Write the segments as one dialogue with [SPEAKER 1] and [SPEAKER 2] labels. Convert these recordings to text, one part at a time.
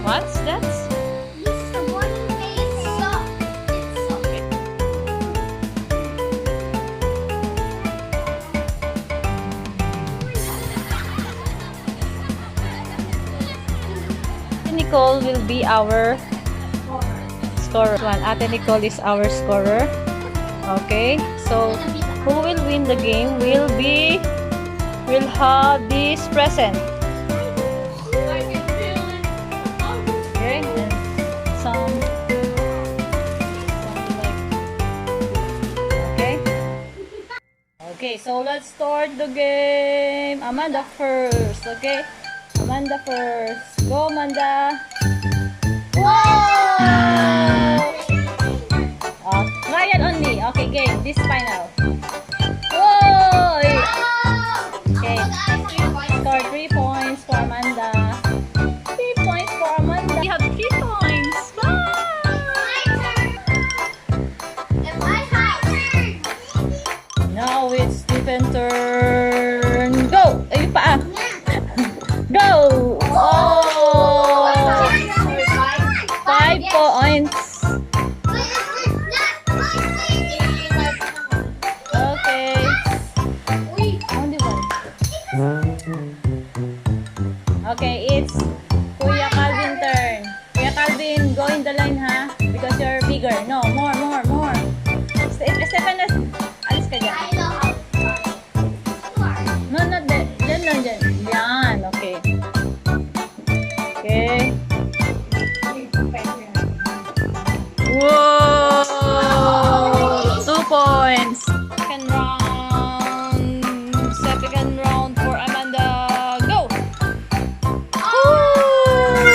[SPEAKER 1] What's that?
[SPEAKER 2] This is the boarding place. It's soft.
[SPEAKER 1] Nicole will be our scorer. Ate Nicole is our scorer. Okay, so who will win the game will have this present. Okay, and some like, okay. Okay, so let's start the game. Amanda first, okay? Amanda first. Go, Amanda. Whoa! Ryan only. Okay, game. This final. Whoa! Okay. Score 3 points for Amanda. 3 points for Amanda. We have 3 points. Wow! Now it's Stephen's turn. Go! Ayun pa. Go! Oh! 5 points. Okay. Only one. Okay, it's Kuya Calvin turn. Kuya Calvin, go in the line ha. Because you're bigger. No, more. Stephen, alis ka dyan. No, not that. Dyan lang, dyan. Yan, okay. Okay. Whoa! 2 points. Second round for Amanda. Go! Woo!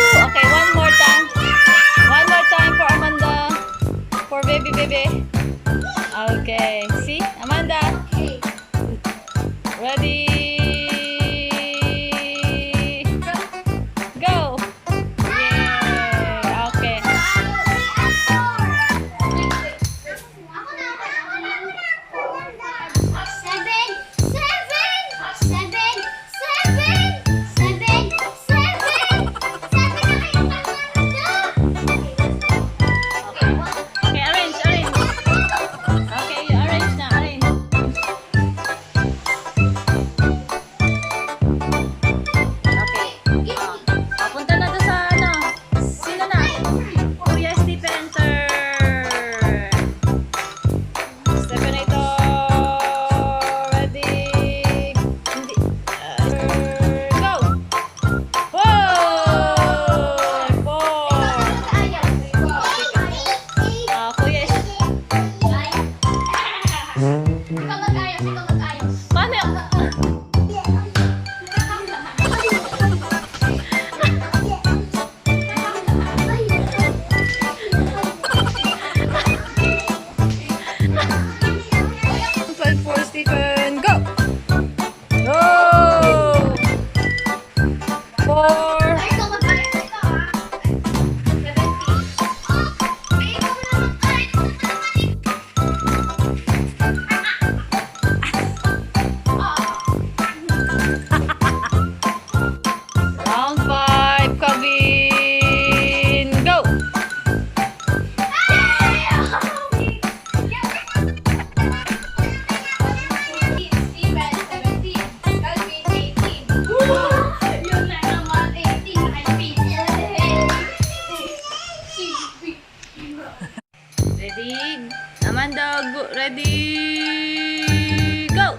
[SPEAKER 1] ready, go!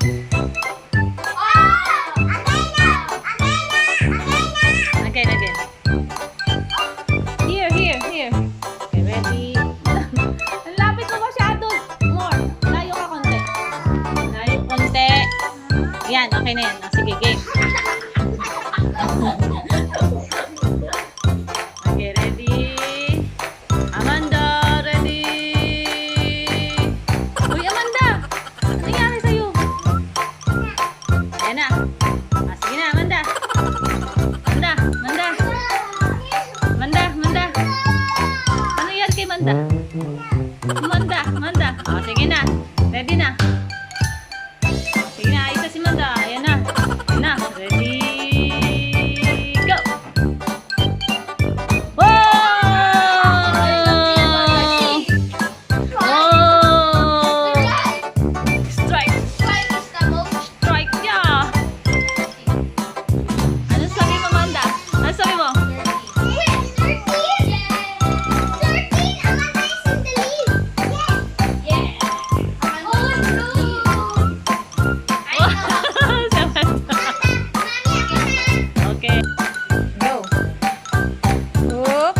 [SPEAKER 1] Again, again. Here. Okay, ready. Ang lapit mo masyado. More. Layo ka konti. Layo konti. Yan, okay na yan. Sige, game. Okay, ready. Amanda, ready. Uy, Amanda! Ano nangyari sa'yo? Ayan na. Sige na, Amanda. Manda. Ano yan kay Manda? Manda. Sige na. Ready na. Sige na, isa si Manda. Ayan na. Ready, go! Oh! Strike, yeah! Ano sabi mo, Manda? Ano sabi mo? Okay. Go. Oh.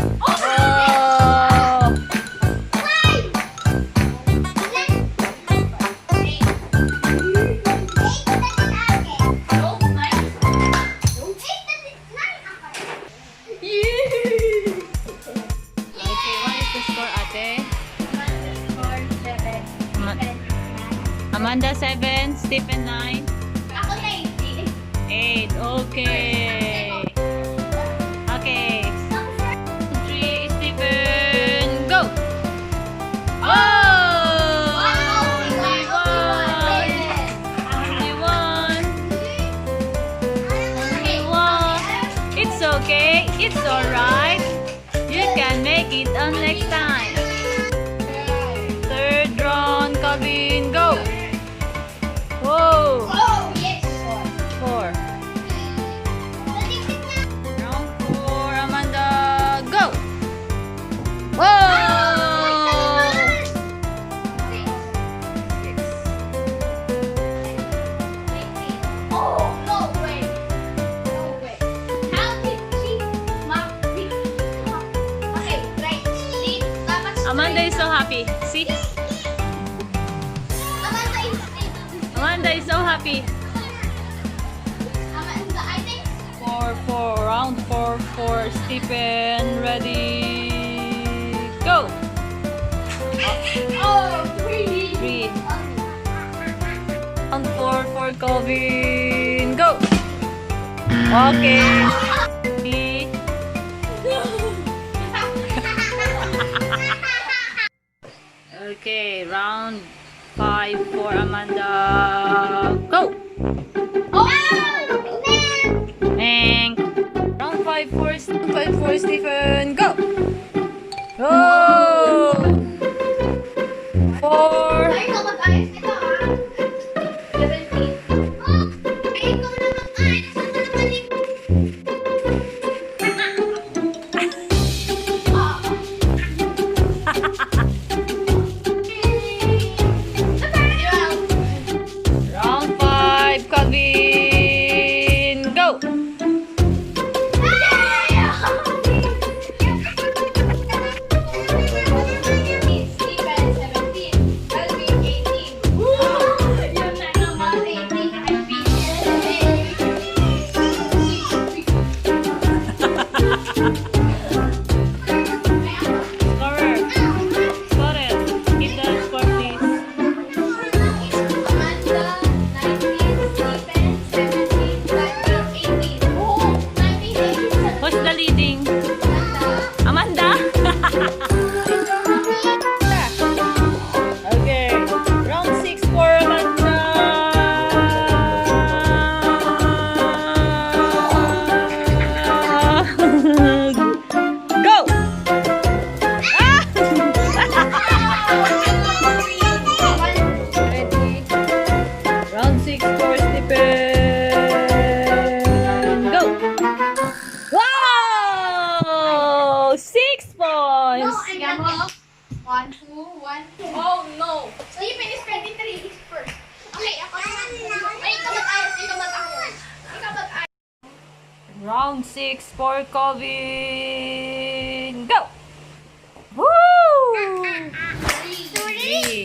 [SPEAKER 1] Okay, what is the score, ate? Amanda 7, Stephen 9. 8. Okay. Okay. 3, Stephen, go! Oh! Only one. It's okay. It's alright. You can make it on next time. Third round, Calvin, go! Whoa! 4. Round 4, Amanda, go! Whoa! 6. Amanda is so happy. See? Amanda is so happy. 4, round 4, Stephen, ready, go! 3. Round 4, Calvin, go! Okay. Okay, round 5 for Amanda, go! And round 5 for Stephen, go! Oh! 4. Round 5, Calvin, go!
[SPEAKER 2] One, two. Oh no! So you finished 20
[SPEAKER 1] for Calvin. Go! Woo! 3.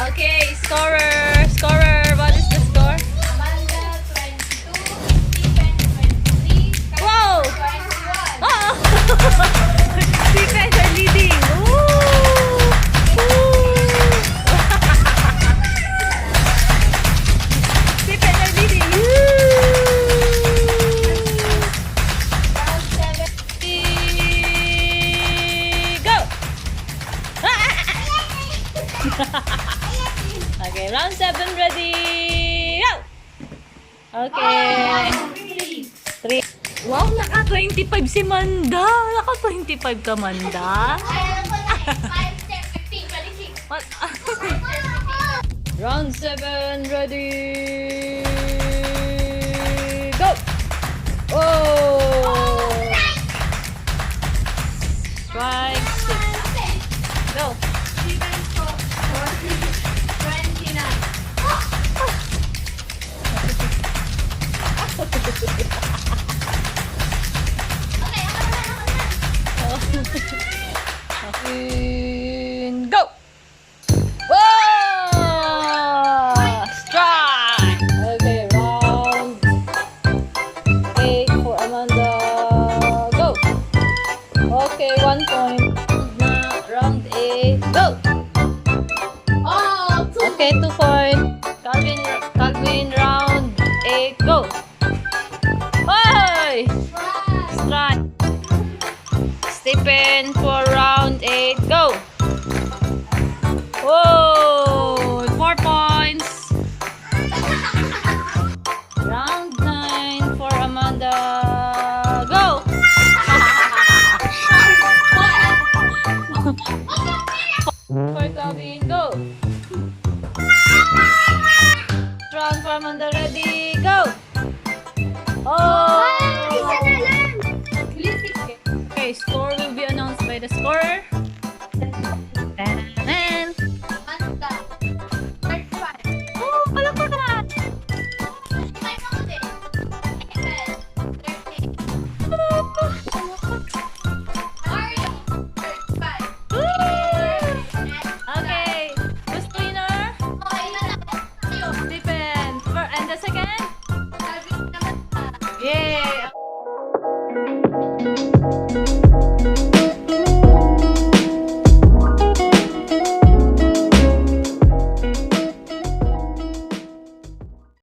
[SPEAKER 1] Okay, scorer. Scorer, what is the score?
[SPEAKER 2] Amanda 22, Stephen 23,
[SPEAKER 1] Wow!
[SPEAKER 2] 21.
[SPEAKER 1] Oh! Stephen are leading. Woo! Stephen are leading.
[SPEAKER 2] Round 7.
[SPEAKER 1] Go! Okay, round 7 ready. Go! Okay. 3. Wow, naka-25 si Manda. Naka-25 ka, Manda.
[SPEAKER 2] Ay, alam ko na. 5, 10, 15, 26.
[SPEAKER 1] What? Round 7 ready. Go! Oh! Strike 6. Go!
[SPEAKER 2] Stephen 29. Okay, ako naman.
[SPEAKER 1] And go! Whoa! Strike! Okay, round 8 for Amanda. Go! Okay, 1 point. Round 8. Go!
[SPEAKER 2] Oh, 2.
[SPEAKER 1] Okay, 2 point. Calvin, round 8. Go! Hey! Strike! Stephen for round